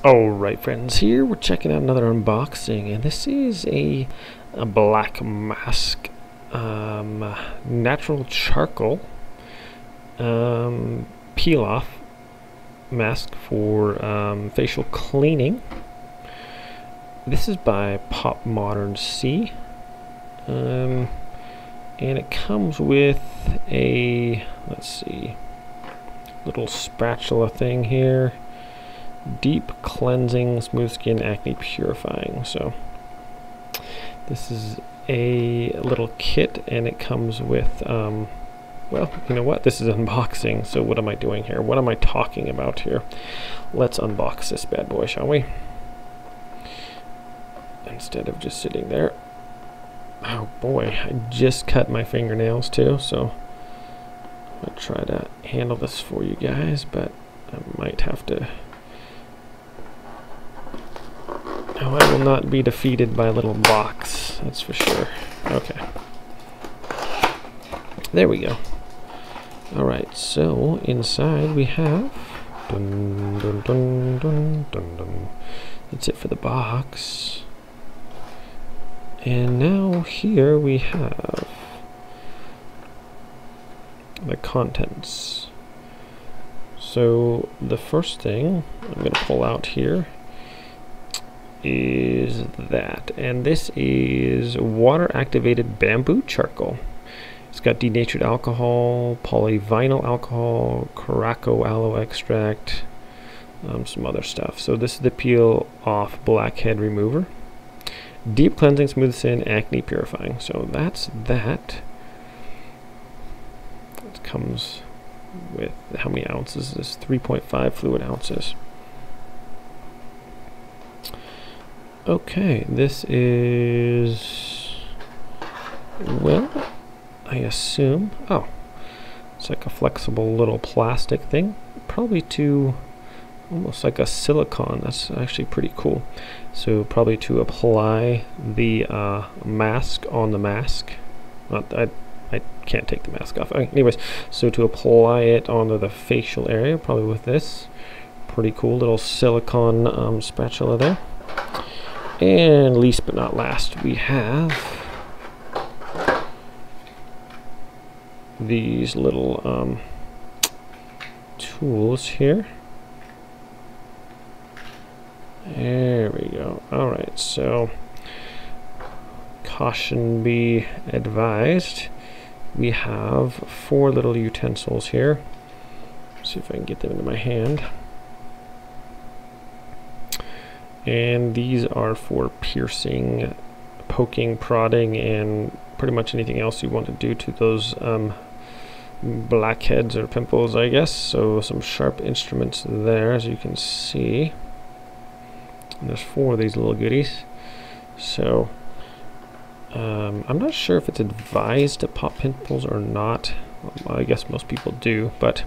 Alright friends, here we're checking out another unboxing, and this is a black mask, natural charcoal peel off mask for facial cleaning. This is by Pop Modern C, and it comes with a, let's see, little spatula thing here. Deep cleansing, smooth skin, acne purifying. So this is a little kit, and it comes with well, you know what, this is unboxing, so what am I doing here? What am I talking about here? Let's unbox this bad boy, shall we? Instead of just sitting there. Oh boy, I just cut my fingernails too, so I'm gonna try to handle this for you guys, but I might have to. Oh, I will not be defeated by a little box, that's for sure. Okay. There we go. Alright, so inside we have... Dun, dun, dun, dun, dun, dun. That's it for the box. And now here we have the contents. So the first thing I'm going to pull out here is that, and this is water activated bamboo charcoal. It's got denatured alcohol, polyvinyl alcohol, Caraco aloe extract, some other stuff. So this is the peel off blackhead remover. Deep cleansing, smooth skin, acne purifying. So that's that. It comes with, how many ounces is this? 3.5 fluid ounces. Okay, this is, well, I assume, oh, it's like a flexible little plastic thing, probably to, almost like a silicone. That's actually pretty cool. So probably to apply the mask on the mask. I can't take the mask off. Anyways, so to apply it onto the facial area, probably with this. Pretty cool little silicone spatula there. And least but not last, we have these little tools here. There we go. Alright, so caution be advised. We have 4 little utensils here. Let's see if I can get them into my hand. And these are for piercing, poking, prodding, and pretty much anything else you want to do to those blackheads or pimples, I guess. So some sharp instruments there, as you can see. And there's 4 of these little goodies. So I'm not sure if it's advised to pop pimples or not. Well, I guess most people do, but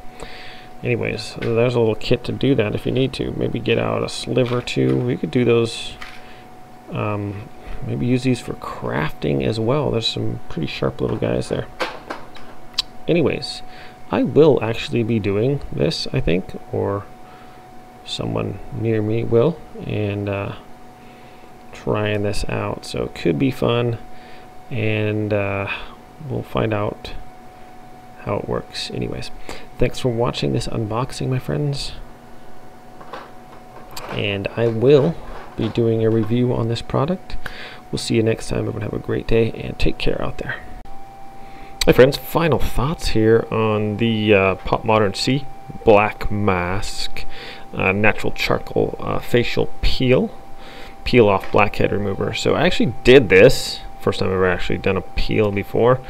anyways, there's a little kit to do that if you need to. Maybe get out a sliver or two. We could do those, maybe use these for crafting as well. There's some pretty sharp little guys there. Anyways, I will actually be doing this, I think, or someone near me will, and trying this out. So it could be fun, and we'll find out how it works. Anyways, thanks for watching this unboxing, my friends, and I will be doing a review on this product. We'll see you next time. Everyone have a great day and take care out there. Hi friends, final thoughts here on the Pop Modern C black mask natural charcoal facial peel off blackhead remover. So I actually did this first time I've ever actually done a peel before.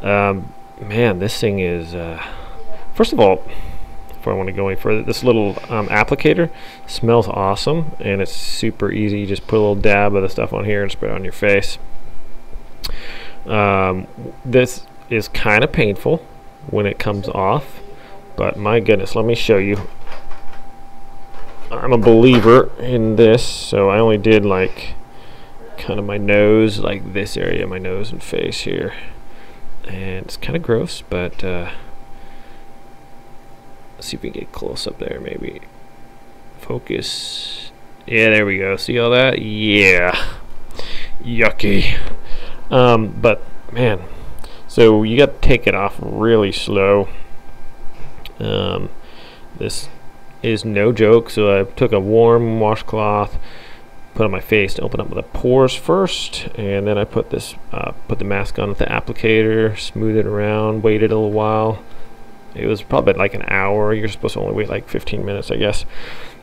Man, this thing is, first of all, before I want to go any further, this little applicator smells awesome, and it's super easy. You just put a little dab of the stuff on here and spread it on your face. This is kind of painful when it comes off, but my goodness, let me show you. I'm a believer in this, so I only did like kind of my nose, like this area, my nose and face here. And it's kind of gross, but let's see if we can get close up there, maybe. Focus. Yeah, there we go. See all that? Yeah. Yucky. But man, so you got to take it off really slow. This is no joke. So I took a warm washcloth, put on my face to open up the pores first, and then I put this, put the mask on with the applicator, smooth it around, waited a little while. It was probably like an hour. You're supposed to only wait like 15 minutes, I guess.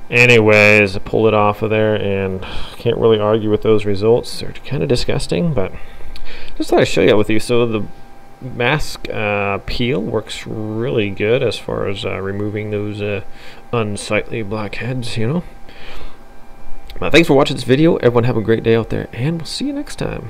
Anyways, I pulled it off of there, and can't really argue with those results. They're kind of disgusting, but just thought I'd show you with you. So the mask peel works really good as far as removing those unsightly blackheads, you know. Thanks for watching this video. Everyone have a great day out there, and we'll see you next time.